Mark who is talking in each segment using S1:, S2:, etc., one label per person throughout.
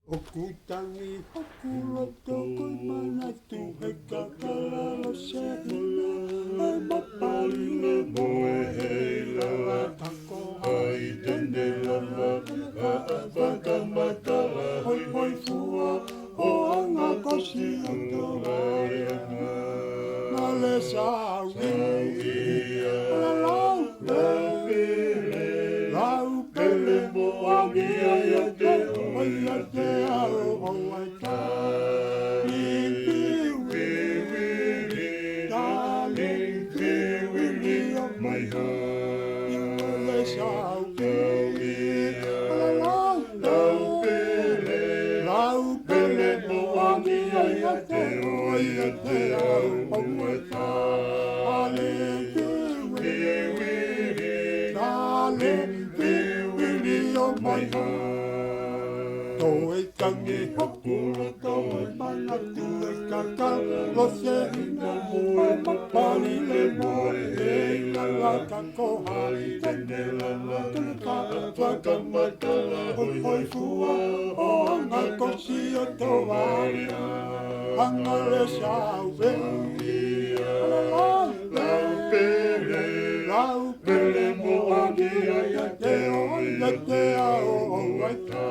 S1: Okutangi hakuloto ko'y manatu hekakala sehina ay mapalile mo heila tako ay tendela pagkamatala hoy hoy fua o ang akosi ang tawayana nalesawi alalau lau pele mo ang iayate oyate ao owaita darling really of my heart lau pele mo ang iayate oyate ao owaita darling really of my heart Toe tangi hakulo toe manatu e kakal lo se ina mo e mapali le mo e la kako hai tenela la ka wakamatala hoi hoi fua o anga kosi o toaria anga le sawe lau pele mo agi ayate o yate ao o waita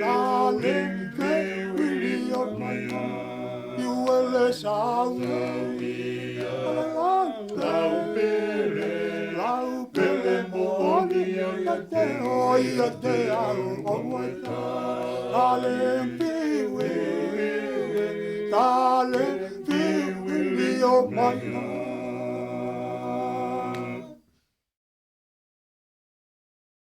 S1: Darling, really of my heart, you will let out. Lau pele mo yate o yate ao o waita. Darling, really of my heart.